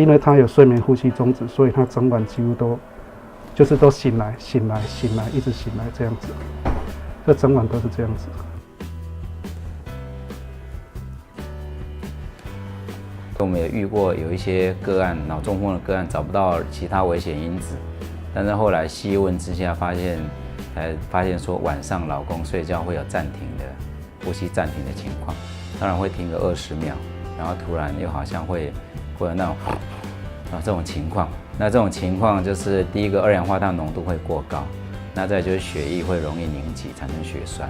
因为他有睡眠呼吸中止，所以他整晚几乎都醒来，一直醒来这样子，这整晚都是这样子。我们也遇过有一些个案，脑中风的个案找不到其他危险因子，但是后来细问之下发现说晚上老公睡觉会有呼吸暂停的情况，当然会停个20秒，然后突然又好像会有那种这种情况。那这种情况就是第一个二氧化碳浓度会过高，那再就是血液会容易凝集产生血栓。